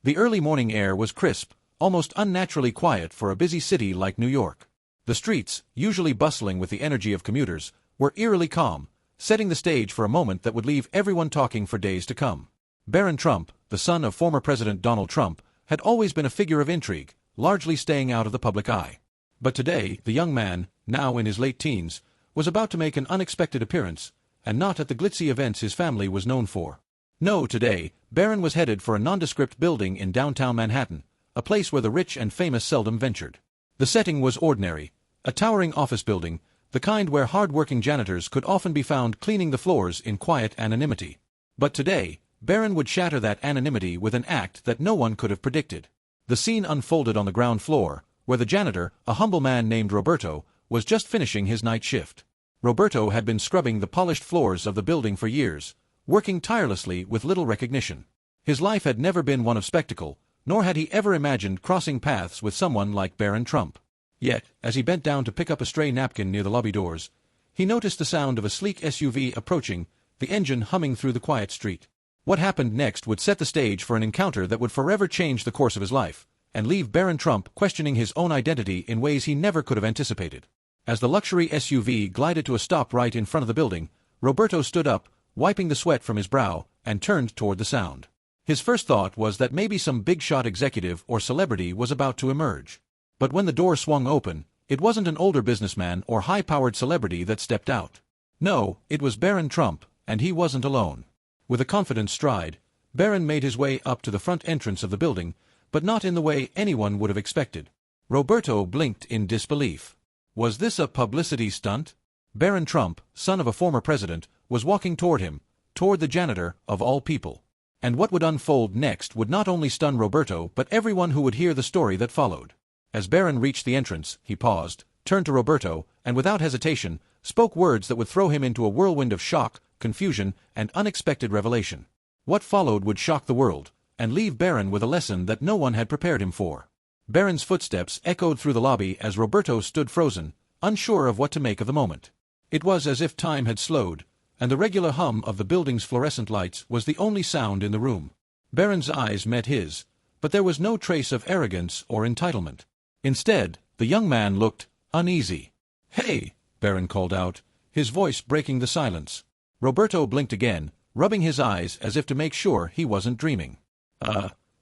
The early morning air was crisp, almost unnaturally quiet for a busy city like New York. The streets, usually bustling with the energy of commuters, were eerily calm, setting the stage for a moment that would leave everyone talking for days to come. Barron Trump, the son of former President Donald Trump, had always been a figure of intrigue, largely staying out of the public eye. But today, the young man, now in his late teens, was about to make an unexpected appearance, and not at the glitzy events his family was known for. No, today, Barron was headed for a nondescript building in downtown Manhattan, a place where the rich and famous seldom ventured. The setting was ordinary, a towering office building, the kind where hard-working janitors could often be found cleaning the floors in quiet anonymity. But today, Barron would shatter that anonymity with an act that no one could have predicted. The scene unfolded on the ground floor, where the janitor, a humble man named Roberto, was just finishing his night shift. Roberto had been scrubbing the polished floors of the building for years, working tirelessly with little recognition. His life had never been one of spectacle, nor had he ever imagined crossing paths with someone like Barron Trump. Yet, as he bent down to pick up a stray napkin near the lobby doors, he noticed the sound of a sleek SUV approaching, the engine humming through the quiet street. What happened next would set the stage for an encounter that would forever change the course of his life, and leave Barron Trump questioning his own identity in ways he never could have anticipated. As the luxury SUV glided to a stop right in front of the building, Roberto stood up, wiping the sweat from his brow, and turned toward the sound. His first thought was that maybe some big-shot executive or celebrity was about to emerge. But when the door swung open, it wasn't an older businessman or high-powered celebrity that stepped out. No, it was Barron Trump, and he wasn't alone. With a confident stride, Barron made his way up to the front entrance of the building, but not in the way anyone would have expected. Roberto blinked in disbelief. Was this a publicity stunt? Barron Trump, son of a former president, was walking toward him, toward the janitor, of all people. And what would unfold next would not only stun Roberto but everyone who would hear the story that followed. As Barron reached the entrance, he paused, turned to Roberto, and without hesitation, spoke words that would throw him into a whirlwind of shock, confusion, and unexpected revelation. What followed would shock the world, and leave Barron with a lesson that no one had prepared him for. Barron's footsteps echoed through the lobby as Roberto stood frozen, unsure of what to make of the moment. It was as if time had slowed, and the regular hum of the building's fluorescent lights was the only sound in the room. Barron's eyes met his, but there was no trace of arrogance or entitlement. Instead, the young man looked uneasy. "Hey!" Barron called out, his voice breaking the silence. Roberto blinked again, rubbing his eyes as if to make sure he wasn't dreaming.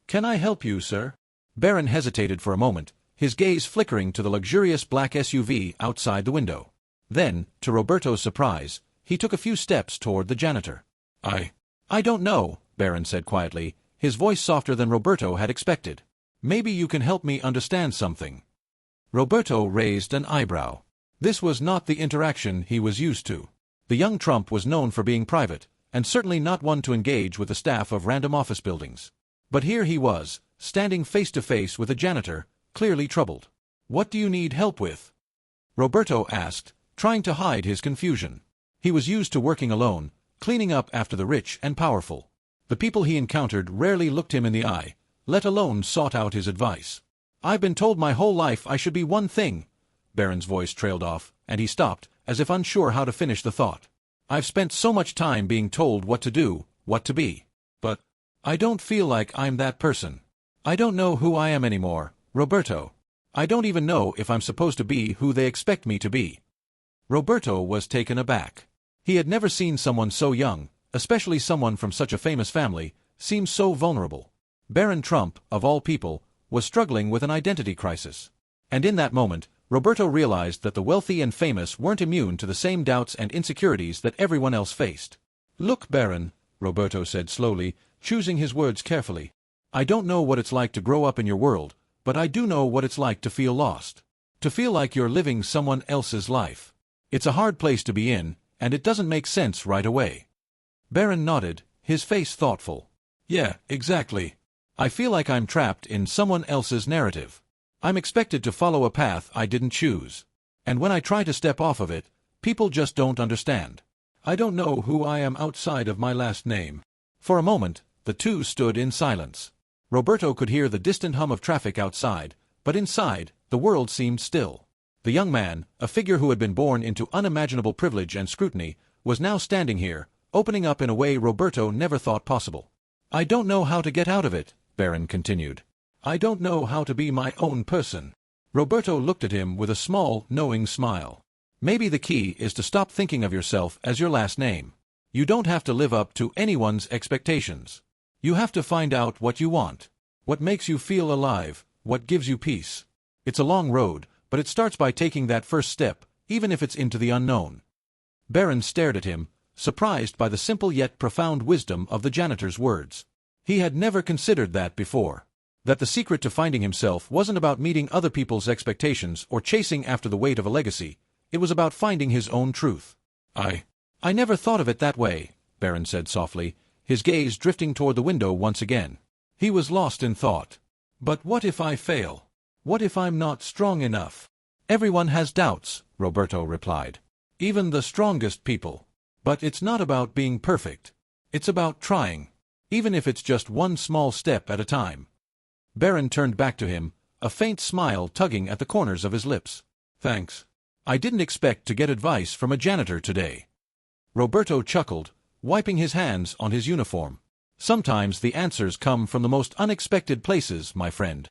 Can I help you, sir?" Barron hesitated for a moment, his gaze flickering to the luxurious black SUV outside the window. Then, to Roberto's surprise, he took a few steps toward the janitor. I don't know," Barron said quietly, his voice softer than Roberto had expected. "Maybe you can help me understand something." Roberto raised an eyebrow. This was not the interaction he was used to. The young Trump was known for being private, and certainly not one to engage with the staff of random office buildings. But here he was, standing face to face with a janitor, clearly troubled. "What do you need help with?" Roberto asked, trying to hide his confusion. He was used to working alone, cleaning up after the rich and powerful. The people he encountered rarely looked him in the eye, let alone sought out his advice. "I've been told my whole life I should be one thing." Barron's voice trailed off, and he stopped, as if unsure how to finish the thought. "I've spent so much time being told what to do, what to be. But I don't feel like I'm that person. I don't know who I am anymore, Roberto. I don't even know if I'm supposed to be who they expect me to be." Roberto was taken aback. He had never seen someone so young, especially someone from such a famous family, seem so vulnerable. Barron Trump, of all people, was struggling with an identity crisis. And in that moment, Roberto realized that the wealthy and famous weren't immune to the same doubts and insecurities that everyone else faced. "Look, Barron," Roberto said slowly, choosing his words carefully. "I don't know what it's like to grow up in your world, but I do know what it's like to feel lost. To feel like you're living someone else's life. It's a hard place to be in, and it doesn't make sense right away." Barron nodded, his face thoughtful. "Yeah, exactly. I feel like I'm trapped in someone else's narrative. I'm expected to follow a path I didn't choose. And when I try to step off of it, people just don't understand. I don't know who I am outside of my last name." For a moment, the two stood in silence. Roberto could hear the distant hum of traffic outside, but inside, the world seemed still. The young man, a figure who had been born into unimaginable privilege and scrutiny, was now standing here, opening up in a way Roberto never thought possible. "I don't know how to get out of it," Barron continued. "I don't know how to be my own person." Roberto looked at him with a small, knowing smile. "Maybe the key is to stop thinking of yourself as your last name. You don't have to live up to anyone's expectations. You have to find out what you want. What makes you feel alive, what gives you peace. It's a long road, but it starts by taking that first step, even if it's into the unknown." Barron stared at him, surprised by the simple yet profound wisdom of the janitor's words. He had never considered that before. That the secret to finding himself wasn't about meeting other people's expectations or chasing after the weight of a legacy. It was about finding his own truth. I never thought of it that way," Barron said softly, his gaze drifting toward the window once again. He was lost in thought. "But what if I fail? What if I'm not strong enough?" "Everyone has doubts," Roberto replied. "Even the strongest people. But it's not about being perfect. It's about trying. Even if it's just one small step at a time." Barron turned back to him, a faint smile tugging at the corners of his lips. "Thanks. I didn't expect to get advice from a janitor today." Roberto chuckled, wiping his hands on his uniform. "Sometimes the answers come from the most unexpected places, my friend."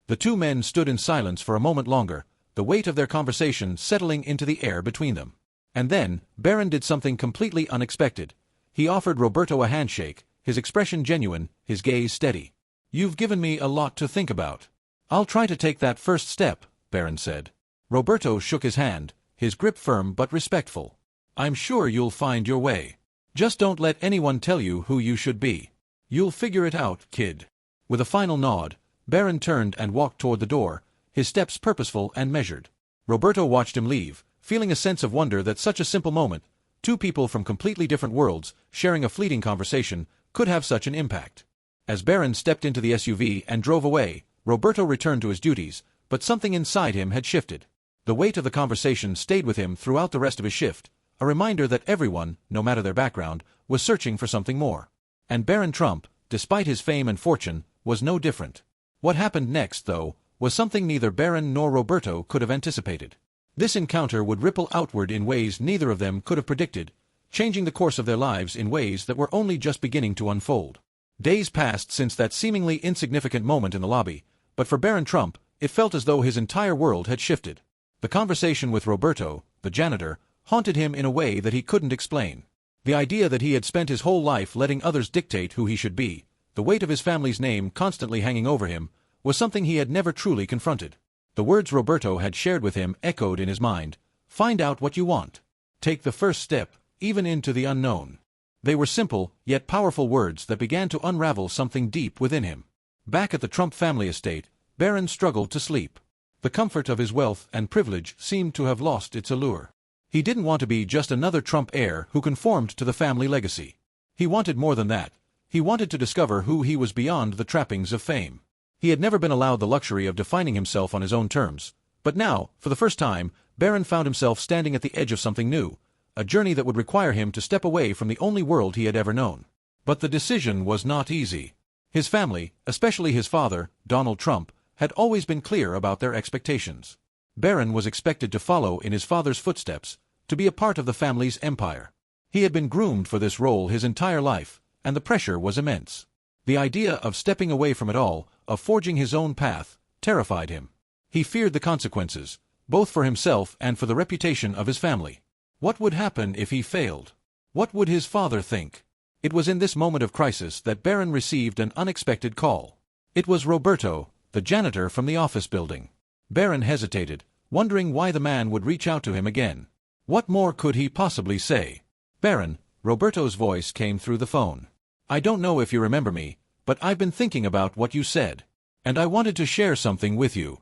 The two men stood in silence for a moment longer, the weight of their conversation settling into the air between them. And then, Barron did something completely unexpected. He offered Roberto a handshake, his expression genuine, his gaze steady. "You've given me a lot to think about. I'll try to take that first step," Barron said. Roberto shook his hand, his grip firm but respectful. "I'm sure you'll find your way. Just don't let anyone tell you who you should be. You'll figure it out, kid." With a final nod, Barron turned and walked toward the door, his steps purposeful and measured. Roberto watched him leave, feeling a sense of wonder that such a simple moment, two people from completely different worlds, sharing a fleeting conversation, could have such an impact. As Barron stepped into the SUV and drove away, Roberto returned to his duties, but something inside him had shifted. The weight of the conversation stayed with him throughout the rest of his shift, a reminder that everyone, no matter their background, was searching for something more. And Barron Trump, despite his fame and fortune, was no different. What happened next, though, was something neither Barron nor Roberto could have anticipated. This encounter would ripple outward in ways neither of them could have predicted, changing the course of their lives in ways that were only just beginning to unfold. Days passed since that seemingly insignificant moment in the lobby, but for Barron Trump, it felt as though his entire world had shifted. The conversation with Roberto, the janitor, haunted him in a way that he couldn't explain. The idea that he had spent his whole life letting others dictate who he should be, the weight of his family's name constantly hanging over him, was something he had never truly confronted. The words Roberto had shared with him echoed in his mind. "Find out what you want. Take the first step, even into the unknown." They were simple, yet powerful words that began to unravel something deep within him. Back at the Trump family estate, Barron struggled to sleep. The comfort of his wealth and privilege seemed to have lost its allure. He didn't want to be just another Trump heir who conformed to the family legacy. He wanted more than that. He wanted to discover who he was beyond the trappings of fame. He had never been allowed the luxury of defining himself on his own terms, but now, for the first time, Barron found himself standing at the edge of something new, a journey that would require him to step away from the only world he had ever known. But the decision was not easy. His family, especially his father, Donald Trump, had always been clear about their expectations. Barron was expected to follow in his father's footsteps, to be a part of the family's empire. He had been groomed for this role his entire life, and the pressure was immense. The idea of stepping away from it all, of forging his own path, terrified him. He feared the consequences, both for himself and for the reputation of his family. What would happen if he failed? What would his father think? It was in this moment of crisis that Barron received an unexpected call. It was Roberto, the janitor from the office building. Barron hesitated, wondering why the man would reach out to him again. What more could he possibly say? "Barron," Roberto's voice came through the phone. "I don't know if you remember me, but I've been thinking about what you said, and I wanted to share something with you."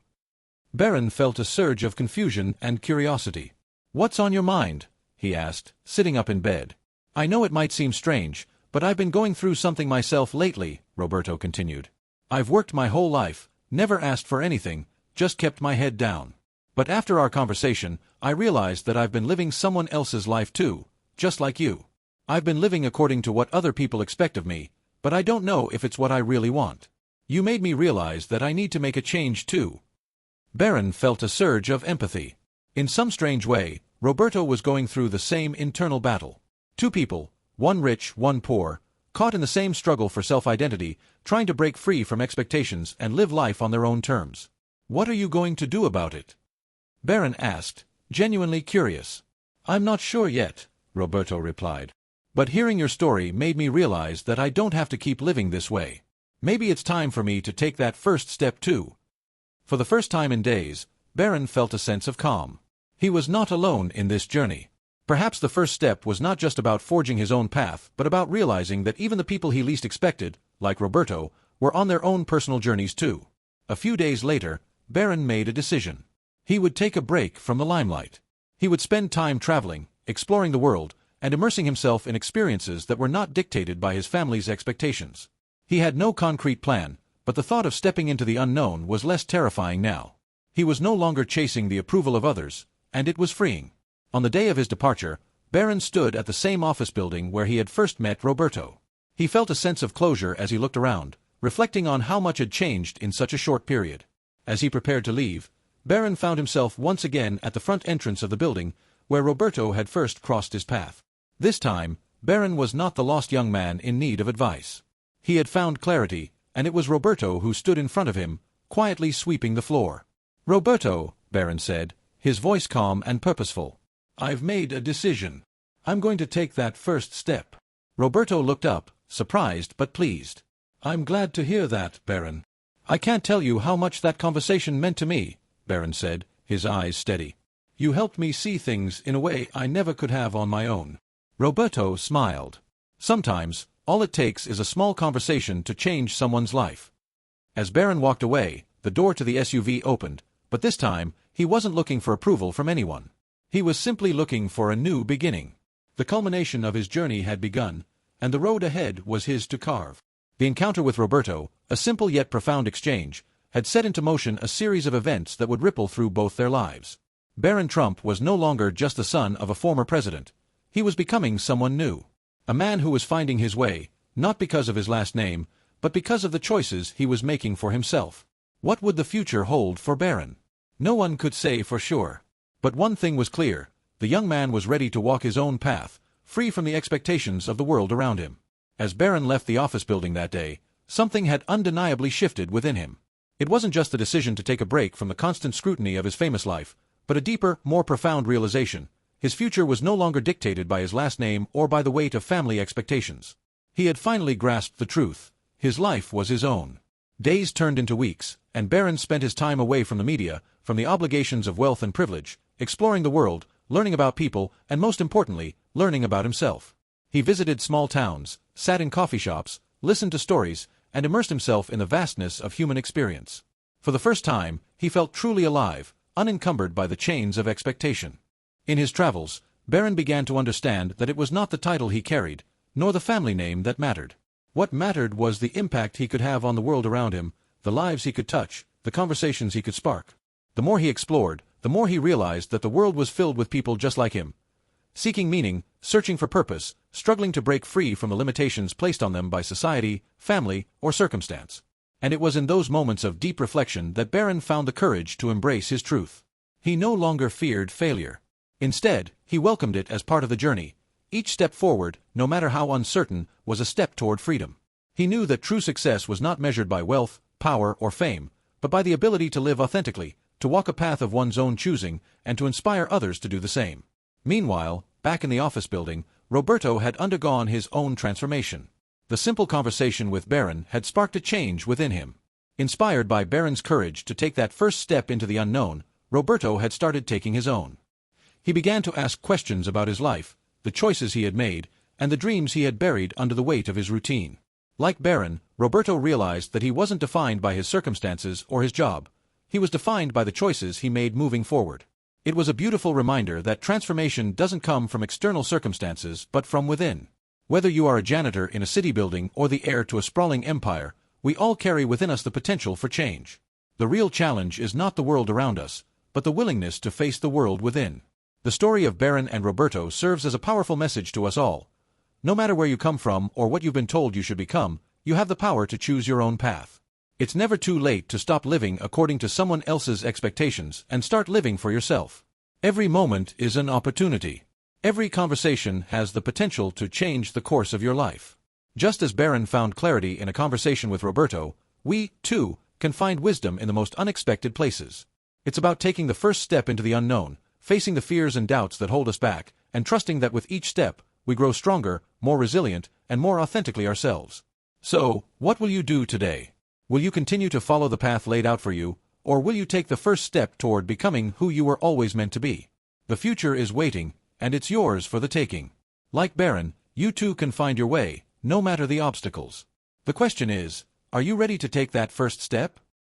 Barron felt a surge of confusion and curiosity. "What's on your mind?" he asked, sitting up in bed. "I know it might seem strange, but I've been going through something myself lately," Roberto continued. "I've worked my whole life, never asked for anything, just kept my head down. But after our conversation, I realized that I've been living someone else's life too, just like you. I've been living according to what other people expect of me, but I don't know if it's what I really want. You made me realize that I need to make a change too." Barron felt a surge of empathy. In some strange way, Roberto was going through the same internal battle. Two people, one rich, one poor, caught in the same struggle for self-identity, trying to break free from expectations and live life on their own terms. "What are you going to do about it?" Barron asked, genuinely curious. "I'm not sure yet," Roberto replied. "But hearing your story made me realize that I don't have to keep living this way. Maybe it's time for me to take that first step too." For the first time in days, Barron felt a sense of calm. He was not alone in this journey. Perhaps the first step was not just about forging his own path, but about realizing that even the people he least expected, like Roberto, were on their own personal journeys too. A few days later, Barron made a decision. He would take a break from the limelight. He would spend time traveling, exploring the world, and immersing himself in experiences that were not dictated by his family's expectations. He had no concrete plan, but the thought of stepping into the unknown was less terrifying now. He was no longer chasing the approval of others, and it was freeing. On the day of his departure, Barron stood at the same office building where he had first met Roberto. He felt a sense of closure as he looked around, reflecting on how much had changed in such a short period. As he prepared to leave, Barron found himself once again at the front entrance of the building, where Roberto had first crossed his path. This time, Barron was not the lost young man in need of advice. He had found clarity, and it was Roberto who stood in front of him, quietly sweeping the floor. "Roberto," Barron said, his voice calm and purposeful. "I've made a decision. I'm going to take that first step." Roberto looked up, surprised but pleased. "I'm glad to hear that, Barron. I can't tell you how much that conversation meant to me," Barron said, his eyes steady. "You helped me see things in a way I never could have on my own." Roberto smiled. Sometimes, all it takes is a small conversation to change someone's life. As Barron walked away, the door to the SUV opened, but this time, he wasn't looking for approval from anyone. He was simply looking for a new beginning. The culmination of his journey had begun, and the road ahead was his to carve. The encounter with Roberto, a simple yet profound exchange, had set into motion a series of events that would ripple through both their lives. Barron Trump was no longer just the son of a former president. He was becoming someone new. A man who was finding his way, not because of his last name, but because of the choices he was making for himself. What would the future hold for Barron? No one could say for sure. But one thing was clear: the young man was ready to walk his own path, free from the expectations of the world around him. As Barron left the office building that day, something had undeniably shifted within him. It wasn't just the decision to take a break from the constant scrutiny of his famous life, but a deeper, more profound realization. His future was no longer dictated by his last name or by the weight of family expectations. He had finally grasped the truth. His life was his own. Days turned into weeks, and Barron spent his time away from the media, from the obligations of wealth and privilege, exploring the world, learning about people, and most importantly, learning about himself. He visited small towns, sat in coffee shops, listened to stories, and immersed himself in the vastness of human experience. For the first time, he felt truly alive, unencumbered by the chains of expectation. In his travels, Barron began to understand that it was not the title he carried, nor the family name that mattered. What mattered was the impact he could have on the world around him, the lives he could touch, the conversations he could spark. The more he explored, the more he realized that the world was filled with people just like him, seeking meaning, searching for purpose, struggling to break free from the limitations placed on them by society, family, or circumstance. And it was in those moments of deep reflection that Barron found the courage to embrace his truth. He no longer feared failure. Instead, he welcomed it as part of the journey. Each step forward, no matter how uncertain, was a step toward freedom. He knew that true success was not measured by wealth, power, or fame, but by the ability to live authentically, to walk a path of one's own choosing, and to inspire others to do the same. Meanwhile, back in the office building, Roberto had undergone his own transformation. The simple conversation with Barron had sparked a change within him. Inspired by Barron's courage to take that first step into the unknown, Roberto had started taking his own. He began to ask questions about his life, the choices he had made, and the dreams he had buried under the weight of his routine. Like Barron, Roberto realized that he wasn't defined by his circumstances or his job. He was defined by the choices he made moving forward. It was a beautiful reminder that transformation doesn't come from external circumstances but from within. Whether you are a janitor in a city building or the heir to a sprawling empire, we all carry within us the potential for change. The real challenge is not the world around us, but the willingness to face the world within. The story of Barron and Roberto serves as a powerful message to us all. No matter where you come from or what you've been told you should become, you have the power to choose your own path. It's never too late to stop living according to someone else's expectations and start living for yourself. Every moment is an opportunity. Every conversation has the potential to change the course of your life. Just as Barron found clarity in a conversation with Roberto, we, too, can find wisdom in the most unexpected places. It's about taking the first step into the unknown, facing the fears and doubts that hold us back, and trusting that with each step, we grow stronger, more resilient, and more authentically ourselves. So, what will you do today? Will you continue to follow the path laid out for you, or will you take the first step toward becoming who you were always meant to be? The future is waiting, and it's yours for the taking. Like Barron, you too can find your way, no matter the obstacles. The question is, are you ready to take that first step?